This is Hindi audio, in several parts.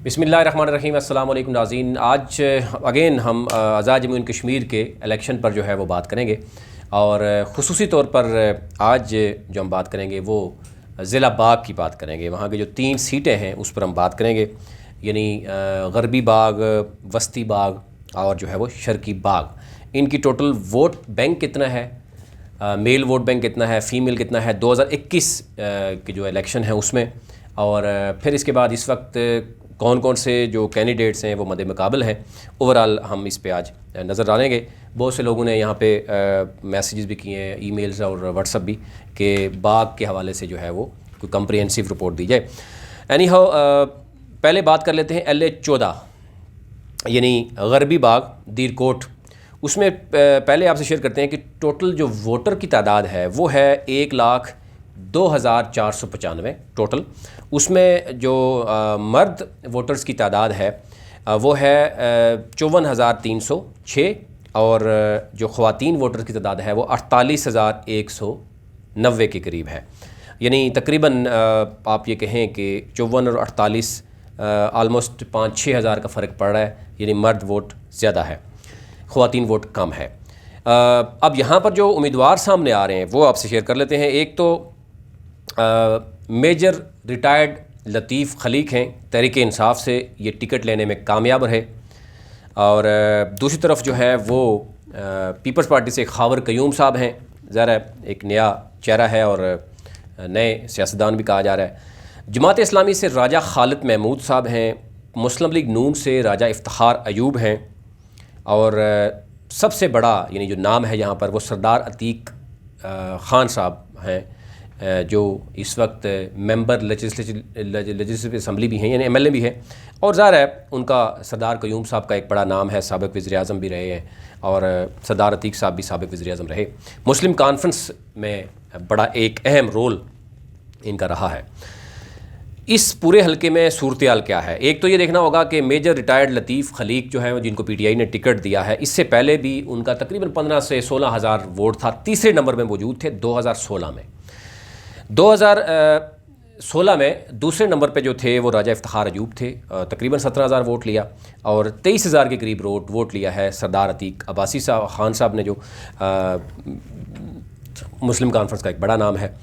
बिस्मिल्लाहिर्रहमानिर्रहीम। अस्सलाम वालेकुम नाज़रीन। आज अगेन हम आज़ाद जम्मू एंड कश्मीर के इलेक्शन पर जो है वो बात करेंगे और ख़ुसूसी तौर पर आज जो हम बात करेंगे वो ज़िला बाग की बात करेंगे। वहाँ की जो 3 सीटें हैं उस पर हम बात करेंगे, यानी गरबी बाग, वस्ती बाग और जो है वो शर्की बाग। इनकी टोटल वोट बैंक कितना है, मेल वोट बैंक कितना है, फ़ीमेल कितना है 2021 के जो इलेक्शन है उसमें, और फिर इसके बाद इस वक्त कौन कौन से जो कैंडिडेट्स हैं वो मद्दे मुकाबल हैं। ओवरऑल हम इस पे आज नज़र डालेंगे। बहुत से लोगों ने यहाँ पे मैसेजेस भी किए हैं, ईमेल्स और व्हाट्सअप भी, कि बाग के हवाले से जो है वो कोई कम्प्रिहेंसिव रिपोर्ट दी जाए। एनी हाउ पहले बात कर लेते हैं LA-14 यानी गरबी बाग दीरकोट। उसमें पहले आपसे शेयर करते हैं कि टोटल जो वोटर की तादाद है वो है 1,02,495 टोटल। उसमें जो मर्द वोटर्स की तादाद है वो है 54,306 और जो ख़वातीन वोटर्स की तादाद है वो 48,190 के करीब है। यानी तकरीबन आप ये कहें कि 54 और 48 आलमोस्ट 5-6 हज़ार का फ़र्क पड़ रहा है, यानी मर्द वोट ज़्यादा है, ख़वातीन वोट कम है। अब यहाँ पर जो उम्मीदवार सामने आ रहे हैं वो आपसे शेयर कर लेते हैं। एक तो मेजर रिटायर्ड लतीफ़ खलीक हैं, तहरीक इंसाफ से ये टिकट लेने में कामयाब रहे, और दूसरी तरफ जो है वो पीपल्स पार्टी से खावर कयूम साहब हैं। ज़रा एक नया चेहरा है और नए सियासतदान भी कहा जा रहा है। जमात इस्लामी से राजा खालिद महमूद साहब हैं, मुस्लिम लीग नून से राजा इफ्तिखार अयूब हैं, और सबसे बड़ा यानी जो नाम है यहाँ पर वो सरदार अतीक ख़ान साहब हैं, जो इस वक्त मेंबर लेजिस्लेटिव असम्बली भी हैं, यानी MLA भी हैं। और ज़ाहिर है उनका सरदार कयूम साहब का एक बड़ा नाम है, साबिक़ वज़ीर-ए-आज़म भी रहे हैं, और सरदार अतीक साहब भी साबिक़ वज़ीर-ए-आज़म रहे। मुस्लिम कॉन्फ्रेंस में बड़ा एक अहम रोल इनका रहा है। इस पूरे हलके में सूरत-ए-हाल क्या है? एक तो ये देखना होगा कि मेजर रिटायर्ड लतीफ़ खलीक जो है जिनको PTI ने टिकट दिया है, इससे पहले भी उनका तकरीबन 15 से 16 हज़ार वोट था, तीसरे नंबर में मौजूद थे 2016 में। 2016 में दूसरे नंबर पे जो थे वो राजा इफ्तिखार अयूब थे, तकरीबन 17,000 वोट लिया, और 23,000 के करीब वोट लिया है सरदार अतीक अब्बासी साहब ख़ान साहब ने, जो मुस्लिम कॉन्फ्रेंस का एक बड़ा नाम है।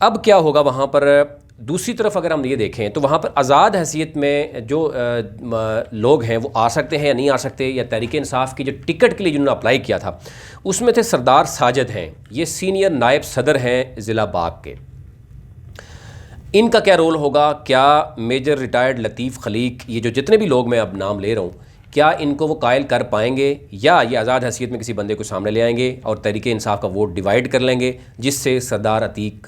अब क्या होगा वहाँ पर? दूसरी तरफ अगर हम ये देखें तो वहाँ पर आज़ाद हैसियत में जो लोग हैं वो आ सकते हैं या नहीं आ सकते, या तहरीक इंसाफ की जो टिकट के लिए जिन्होंने अप्लाई किया था उसमें थे सरदार साजिद हैं, ये सीनियर नायब सदर हैं ज़िला बाग के। इनका क्या रोल होगा? क्या मेजर रिटायर्ड लतीफ़ खलीक, ये जो जितने भी लोग मैं अब नाम ले रहा हूँ, क्या इनको वो कायल कर पाएंगे, या ये आज़ाद हैसियत में किसी बंदे को सामने ले आएंगे और तहरीक इंसाफ का वोट डिवाइड कर लेंगे, जिससे सरदार अतीक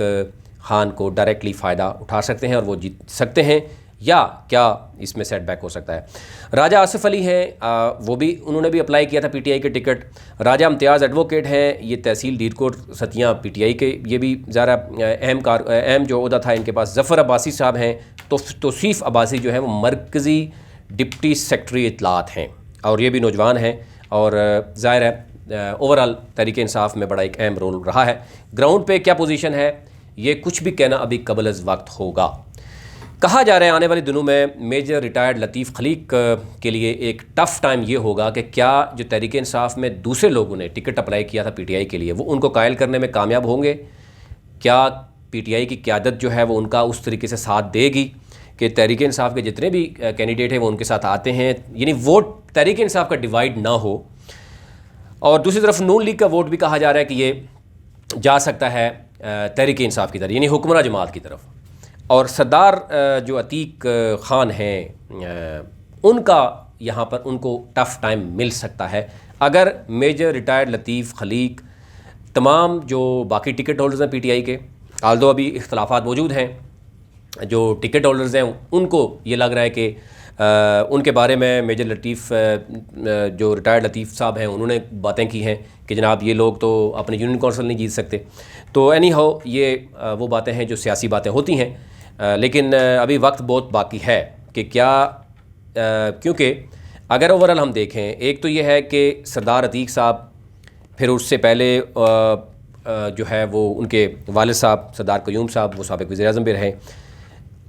ख़ान को डायरेक्टली फ़ायदा उठा सकते हैं और वो जीत सकते हैं, या क्या इसमें सेटबैक हो सकता है? राजा आसिफ अली हैं, वो भी उन्होंने भी अप्लाई किया था PTI के टिकट। राजा इम्तियाज़ एडवोकेट हैं, ये तहसील दीरकोट सतियाँ PTI के, ये भी ज़रा अहम जो ओहदा था इनके पास। ज़फ़र अब्बासी साहब हैं, तो तौसीफ़ अब्बासी जो है वो मरकज़ी डिप्टी सेक्रेटरी इत्तलात हैं, और ये भी नौजवान हैं, और ज़ाहिर है ओवरऑल तहरीक इंसाफ में बड़ा एक अहम रोल रहा है। ग्राउंड पे क्या पोजीशन है ये कुछ भी कहना अभी कबल अज़ वक्त होगा। कहा जा रहा है आने वाले दिनों में मेजर रिटायर्ड लतीफ़ खलीक के लिए एक टफ़ टाइम ये होगा कि क्या जो तहरीक इंसाफ में दूसरे लोगों ने टिकट अप्लाई किया था PTI के लिए, वो उनको कायल करने में कामयाब होंगे? क्या PTI की क़यादत जो है वो उनका उस तरीके से साथ देगी कि तहरीक इंसाफ के जितने भी कैंडिडेट हैं वो उनके साथ आते हैं, यानी वोट तहरीक इंसाफ का डिवाइड ना हो? और दूसरी तरफ नून लीग का वोट भी कहा जा रहा है कि ये जा सकता है तहरीक इंसाफ की तरफ, यानी हुक्मरान जमात की तरफ। और सरदार जो अतीक ख़ान हैं उनका यहाँ पर उनको टफ़ टाइम मिल सकता है अगर मेजर रिटायर्ड लतीफ़ खलीक तमाम जो बाकी टिकट होल्डर्स हैं PTI के, आल्दो अभी इख्तलाफात मौजूद हैं, जो टिकट होल्डर्स हैं उनको ये लग रहा है कि उनके बारे में मेजर लतीफ़ जो रिटायर्ड लतीफ़ साहब हैं उन्होंने बातें की हैं कि जनाब ये लोग तो अपने यूनियन काउंसिल नहीं जीत सकते। तो एनी हाउ ये वो बातें हैं जो सियासी बातें होती हैं, लेकिन अभी वक्त बहुत बाकी है कि क्या, क्योंकि अगर ओवरऑल हम देखें, एक तो ये है कि सरदार अतीक साहब, फिर उससे पहले जो है वो उनके वालिद साहब सरदार कयूम साहब, वो साबिक़ वज़ीर-ए-आज़म भी रहे।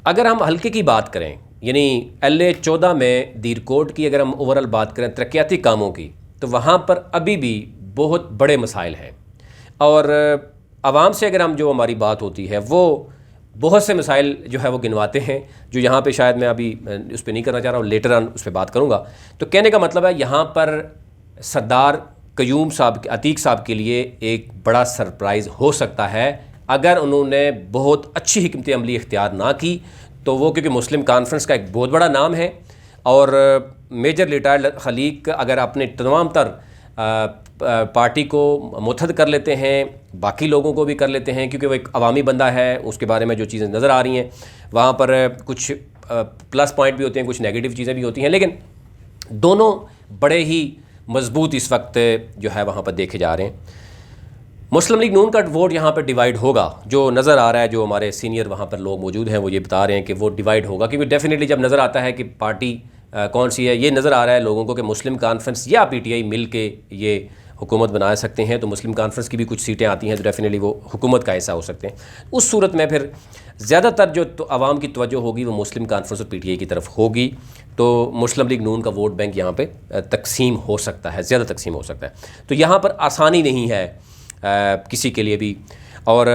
अगर हम हल्के की बात करें, यानी LA-14 में दीरकोट की अगर हम ओवरऑल बात करें तरक्याती कामों की, तो वहाँ पर अभी भी बहुत बड़े मसाइल हैं। और आवाम से अगर हम जो हमारी बात होती है वो बहुत से मसाइल जो है वो गिनवाते हैं, जो यहाँ पे शायद मैं अभी उस पर नहीं करना चाह रहा हूँ, लेटर ऑन उस पर बात करूँगा। तो कहने का मतलब है यहाँ पर सरदार क़य्यूम साहब, अतीक साहब के लिए एक बड़ा सरप्राइज़ हो सकता है अगर उन्होंने बहुत अच्छी हिकमत अमली इख्तियार ना की। तो वो क्योंकि मुस्लिम कॉन्फ्रेंस का एक बहुत बड़ा नाम है और मेजर रिटायर्ड खलीक अगर अपने तमाम तर पार्टी को मुतहद कर लेते हैं, बाकी लोगों को भी कर लेते हैं, क्योंकि वो एक अवामी बंदा है, उसके बारे में जो चीज़ें नज़र आ रही हैं वहाँ पर कुछ प्लस पॉइंट भी होते हैं, कुछ नेगेटिव चीज़ें भी होती हैं, लेकिन दोनों बड़े ही मजबूत इस वक्त जो है वहाँ पर देखे जा रहे हैं। मुस्लिम लीग नून का वोट यहाँ पर डिवाइड होगा, जो नज़र आ रहा है, जो हमारे सीनियर वहाँ पर लोग मौजूद हैं वो ये बता रहे हैं कि वो डिवाइड होगा, क्योंकि डेफिनेटली जब नज़र आता है कि पार्टी कौन सी है, ये नज़र आ रहा है लोगों को कि मुस्लिम कॉन्फ्रेंस या PTI मिल के ये हुकूमत बना सकते हैं, तो मुस्लिम कॉन्फ्रेंस की भी कुछ सीटें आती हैं तो डेफिनेटली वो हुकूमत का हिस्सा हो सकते हैं। उस सूरत में फिर ज़्यादातर जो आवाम की तवज्जो होगी वो मुस्लिम कॉन्फ्रेंस और PTI की तरफ होगी, तो मुस्लिम लीग नून का वोट बैंक यहाँ पे तकसीम हो सकता है, ज़्यादा तकसीम हो सकता है। तो यहाँ पर आसानी नहीं है किसी के लिए भी। और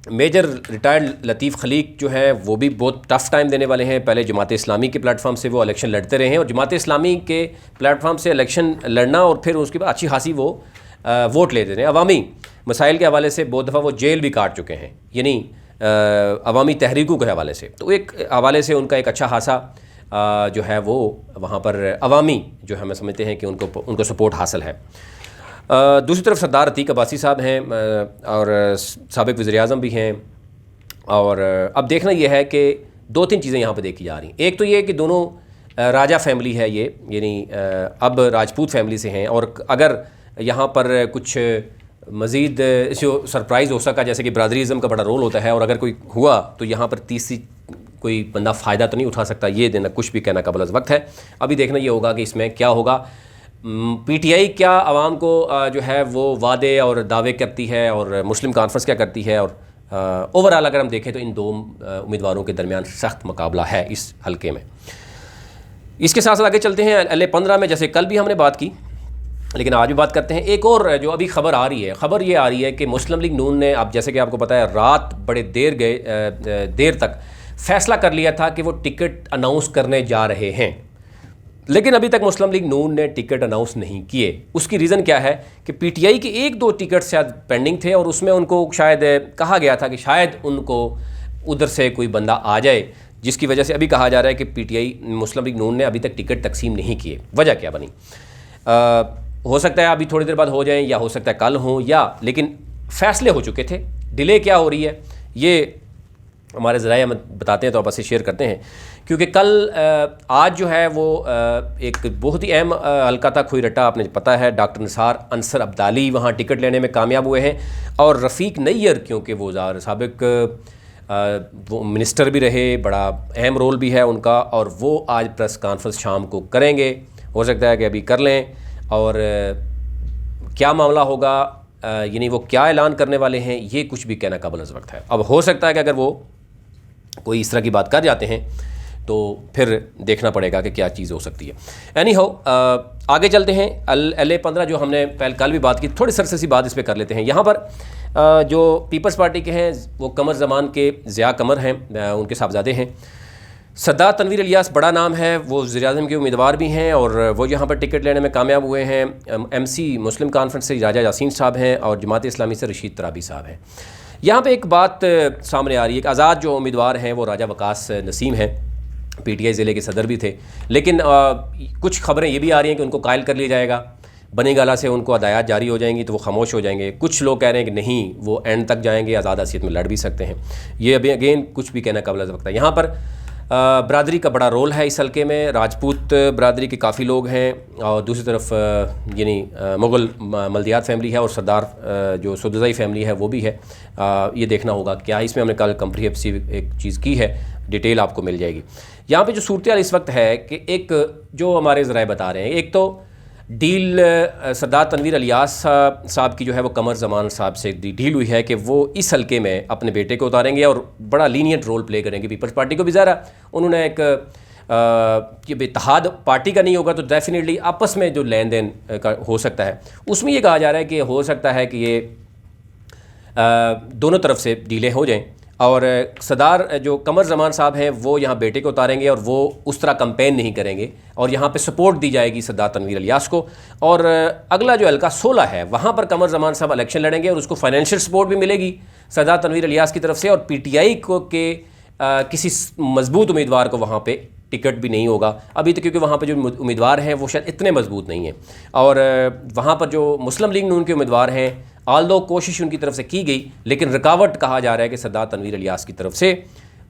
मेजर रिटायर्ड लतीफ़ खलीक जो है वो भी बहुत टफ़ टाइम देने वाले हैं। पहले जमात इस्लामी के प्लेटफॉर्म से वो इलेक्शन लड़ते रहे हैं और जमात इस्लामी के प्लेटफॉर्म से इलेक्शन लड़ना और फिर उसके बाद अच्छी खासी वो वोट लेते रहे। अवामी मसाइल के हवाले से बहुत दफ़ा वो जेल भी काट चुके हैं, यानी अवामी तहरीकों के हवाले से। तो एक हवाले से उनका एक अच्छा खासा जो है वो वहाँ पर अवामी जो है हमें समझते हैं कि उनको सपोर्ट हासिल है। दूसरी तरफ सरदार अतीक अब्बासी साहब हैं और साबिक़ वज़ीर-ए-आज़म भी हैं। और अब देखना यह है कि दो तीन चीज़ें यहाँ पर देखी जा रही हैं। एक तो ये कि दोनों राजा फैमिली है ये, यानी अब राजपूत फैमिली से हैं, और अगर यहाँ पर कुछ मज़ीद जो सरप्राइज़ हो सका, जैसे कि बरादरीज़म का बड़ा रोल होता है, और अगर कोई हुआ तो यहाँ पर तीसरी कोई बंदा फ़ायदा तो नहीं उठा सकता, ये देना कुछ भी कहना कबल वक्त है। अभी देखना ये होगा कि इसमें क्या होगा। PTI क्या आवाम को जो है वो वादे और दावे करती है और मुस्लिम कॉन्फ्रेंस क्या करती है, और ओवरऑल अगर हम देखें तो इन दो उम्मीदवारों के दरमियान सख्त मुकाबला है इस हलके में। इसके साथ साथ आगे चलते हैं LA-15 में, जैसे कल भी हमने बात की लेकिन आज भी बात करते हैं। एक और जो अभी खबर आ रही है, खबर ये आ रही है कि मुस्लिम लीग नून ने, अब जैसे कि आपको पता है, रात बड़े देर तक फैसला कर लिया था कि वो टिकट अनाउंस करने जा रहे हैं, लेकिन अभी तक मुस्लिम लीग नून ने टिकट अनाउंस नहीं किए। उसकी रीज़न क्या है कि PTI के 1-2 टिकट शायद पेंडिंग थे और उसमें उनको शायद कहा गया था कि शायद उनको उधर से कोई बंदा आ जाए, जिसकी वजह से अभी कहा जा रहा है कि PTI मुस्लिम लीग नून ने अभी तक टिकट तकसीम नहीं किए। वजह क्या बनी? हो सकता है अभी थोड़ी देर बाद हो जाएं, या हो सकता है कल हों, या लेकिन फ़ैसले हो चुके थे। डिले क्या हो रही है ये हमारे ज़राए हम बताते हैं तो आपस से शेयर करते हैं, क्योंकि कल आज जो है वो एक बहुत ही अहम हल्का था खुईरट्टा, आपने पता है डॉक्टर निसार अंसर अब्दाली वहाँ टिकट लेने में कामयाब हुए हैं, और रफ़ीक नैयर, क्योंकि वो साबिक़ वो मिनिस्टर भी रहे, बड़ा अहम रोल भी है उनका, और वो आज प्रेस कॉन्फ्रेंस शाम को करेंगे। हो सकता है कि अभी कर लें, और क्या मामला होगा, यानी वो क्या ऐलान करने वाले हैं, ये कुछ भी कहना काबिल वक्त है। अब हो सकता है कि अगर वो कोई इस तरह की बात कर जाते हैं तो फिर देखना पड़ेगा कि क्या चीज़ हो सकती है। एनी हाउ आगे चलते हैं। LA-15 जो हमने कल भी बात की, थोड़ी सरसे सी बात इस पर कर लेते हैं। यहाँ पर जो पीपल्स पार्टी के हैं वो कमर ज़मान के ज़िया कमर हैं, उनके साहबजादे हैं। सरदार तनवीर इलियास बड़ा नाम है, वो वज़ीर-ए-आज़म के उम्मीदवार भी हैं और वो यहाँ पर टिकट लेने में कामयाब हुए हैं। MC मुस्लिम कॉन्फ्रेंस से राजा यासीन साहब हैं और जमात इस्लामी से रशीद तराबी साहब हैं। यहाँ पे एक बात सामने आ रही है कि आज़ाद जो उम्मीदवार हैं वो राजा वकास नसीम हैं, PTI ज़िले के सदर भी थे, लेकिन कुछ खबरें ये भी आ रही हैं कि उनको कायल कर लिया जाएगा, बनी गाला से उनको हदायत जारी हो जाएंगी तो वो खामोश हो जाएंगे। कुछ लोग कह रहे हैं कि नहीं, वो एंड तक जाएंगे, आज़ाद हैसियत में लड़ भी सकते हैं। ये अभी अगेन कुछ भी कहना काबिल वक्त है। यहाँ पर बरादरी का बड़ा रोल है इस हल्के में, राजपूत बरादरी के काफ़ी लोग हैं, और दूसरी तरफ यानी मुग़ल मल्दियात फैमिली है, और सरदार जो सुदज़ई फैमिली है वो भी है। ये देखना होगा क्या इसमें हमने कल कंप्रिहेंसिव एक चीज़ की है, डिटेल आपको मिल जाएगी। यहाँ पे जो सूरत इस वक्त है कि एक जो हमारे ज़राए बता रहे हैं, एक तो डील सरदार तनवीर इलियास साहब की जो है वो कमर जमान साहब से डील हुई है कि वो इस हल्के में अपने बेटे को उतारेंगे और बड़ा लीनियंट रोल प्ले करेंगे। पीपल्स पार्टी को भी ज़रा उन्होंने एक कि इत्तेहाद पार्टी का नहीं होगा तो डेफिनेटली आपस में जो लेन देन का हो सकता है, उसमें ये कहा जा रहा है कि हो सकता है कि ये दोनों तरफ से डीलें हो जाएं और सरदार जो कमर जमान साहब हैं वो यहाँ बेटे को उतारेंगे और वो उस तरह कंपेन नहीं करेंगे और यहाँ पे सपोर्ट दी जाएगी सरदार तनवीर इलियास को। और अगला जो हल्का 16 है वहाँ पर कमर जमान साहब इलेक्शन लड़ेंगे और उसको फाइनेंशियल सपोर्ट भी मिलेगी सरदार तनवीर इलियास की तरफ से, और PTI को के किसी मजबूत उम्मीदवार को वहाँ पे टिकट भी नहीं होगा अभी तो, क्योंकि वहाँ पे जो उम्मीदवार हैं वो शायद इतने मजबूत नहीं हैं। और वहाँ पर जो मुस्लिम लीग नून के उम्मीदवार हैं, आल्दो कोशिश उनकी तरफ से की गई, लेकिन रुकावट कहा जा रहा है कि सरदार तनवीर इलियास की तरफ से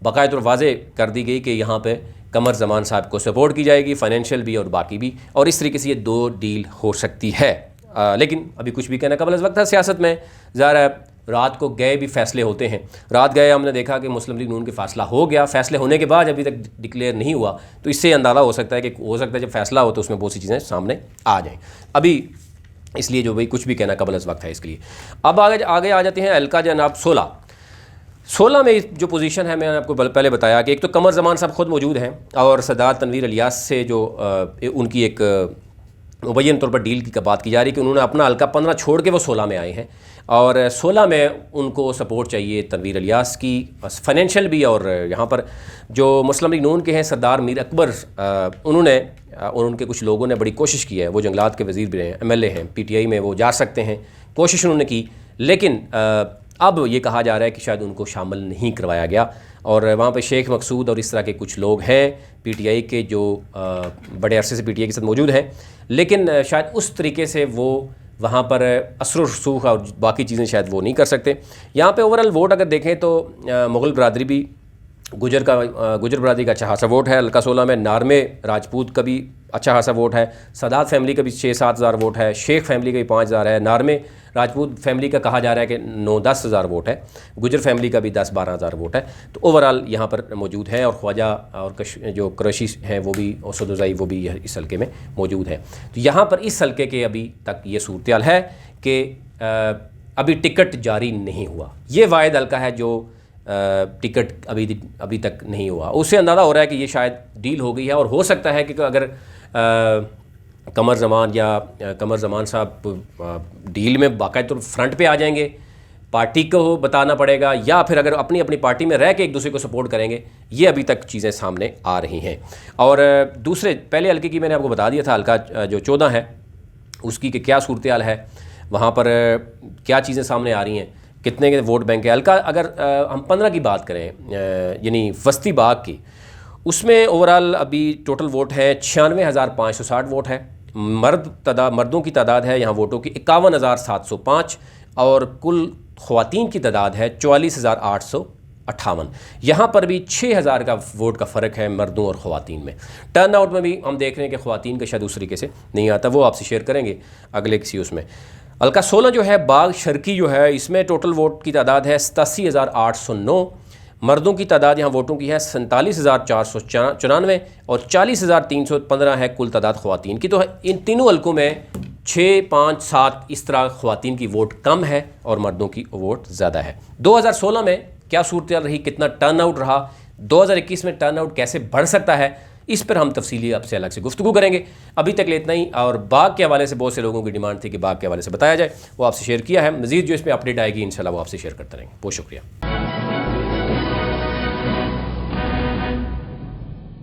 बाकायदा वाज़े कर दी गई कि यहाँ पे कमर जमान साहब को सपोर्ट की जाएगी, फाइनेंशियल भी और बाकी भी, और इस तरीके से ये 2 डील हो सकती है। लेकिन अभी कुछ भी कहना कबल अज़ वक्त है सियासत में। ज़ाहिर है रात को गए भी फैसले होते हैं, रात गए हमने देखा कि मुस्लिम लीग नून के फैसला हो गया, फैसले होने के बाद अभी तक डिक्लेयर नहीं हुआ, तो इससे अंदाज़ा हो सकता है कि हो सकता है जब फैसला हो तो उसमें बहुत सी चीज़ें सामने आ जाएँ। अभी इसलिए जो भाई कुछ भी कहना कबल अज़ वक्त है इसके लिए। अब आगे आ जाते हैं हल्का जनाब 16 में जो पोजीशन है मैंने आपको पहले बताया कि एक तो कमर जमान साहब खुद मौजूद हैं और सरदार तनवीर इलियास से जो उनकी एक मुबैयन तौर पर डील की बात की जा रही है कि उन्होंने अपना हल्का 15 छोड़ के वो 16 में आए हैं और 16 में उनको सपोर्ट चाहिए तनवीर इलियास की, फाइनेंशियल भी। और यहाँ पर जो मुस्लिम लीग नून के हैं सरदार मीर अकबर, उन्होंने और उनके कुछ लोगों ने बड़ी कोशिश की है, वो जंगलात के वज़ीर भी हैं, MLA हैं, PTI में वो जा सकते हैं, कोशिश उन्होंने की, लेकिन अब ये कहा जा रहा है कि शायद उनको शामिल नहीं करवाया गया। और वहाँ पे शेख मकसूद और इस तरह के कुछ लोग हैं PTI के जो बड़े अरसे से PTI के साथ मौजूद हैं, लेकिन शायद उस तरीके से वो वहाँ पर असर रसूख और बाकी चीज़ें शायद वो नहीं कर सकते। यहाँ पे ओवरऑल वोट अगर देखें तो मुग़ल बरदरी भी गुजर बरदरी का अच्छा खासा वोट है हल्का 16 में, नारमे राजपूत का भी अच्छा खासा वोट है, सादात फैमिली का भी 6-7 हज़ार वोट है, शेख फैमिली का भी 5 हज़ार है, नारमे राजपूत फैमिली का कहा जा रहा है कि 9-10 हज़ार वोट है, गुजर फैमिली का भी 10-12 हज़ार वोट है। तो ओवरऑल यहाँ पर मौजूद है और ख्वाजा और जो क्रशी हैं वो भी और सदुज़ाई वो भी इस हल्के में मौजूद है। तो यहाँ पर इस हल्के के अभी तक ये सूरत है कि अभी टिकट जारी नहीं हुआ। ये वाहिद हल्का है जो टिकट अभी तक नहीं हुआ। उससे अंदाज़ा हो रहा है कि ये शायद डील हो गई है और हो सकता है कि अगर कमर जमान साहब डील में बाकायदा तौर फ्रंट पे आ जाएंगे, पार्टी को बताना पड़ेगा, या फिर अगर अपनी अपनी पार्टी में रह के एक दूसरे को सपोर्ट करेंगे, ये अभी तक चीज़ें सामने आ रही हैं। और दूसरे पहले हल्के की मैंने आपको बता दिया था, हल्का जो 14 है उसकी कि क्या सूरत हाल है, वहाँ पर क्या चीज़ें सामने आ रही हैं, कितने के वोट बैंक है। हल्का अगर हम 15 की बात करें यानी वस्ती बाग की, उसमें ओवरऑल अभी टोटल वोट है 96,560 वोट है, मर्दों की तादाद है यहाँ वोटों की 51,705 और कुल ख़वातीन की तादाद है 44,858। यहाँ पर भी 6,000 का वोट का फ़र्क है मर्दों और ख़वातीन में। टर्न आउट में भी हम देख रहे हैं कि ख़वातीन का शायद उस तरीके से नहीं आता, वो आपसे शेयर करेंगे अगले किसी उसमें। हल्का 16 जो है बाग शर्की जो है, इसमें टोटल वोट की तादाद है 87,809, मर्दों की तादाद यहाँ वोटों की है 47,494 और 40,315 है कुल तादाद ख़वातीन की। तो इन तीनों हल्कों में 6, 5, 7 इस तरह ख़वातीन की वोट कम है और मर्दों की वोट ज़्यादा है। 2016 में क्या सूरत रही, कितना टर्न आउट रहा, 2021 में टर्न आउट कैसे बढ़ सकता है, इस पर हम तफसीली आपसे अलग से गुफ्तगू करेंगे। अभी तक इतना ही। और बाग के हवाले से बहुत से लोगों की डिमांड थी कि बाग के हवाले से बताया जाए, वो आपसे शेयर किया है। मज़ीद जो इसमें अपडेट आएगी इंशाल्लाह वो आपसे शेयर करते रहेंगे। बहुत शुक्रिया।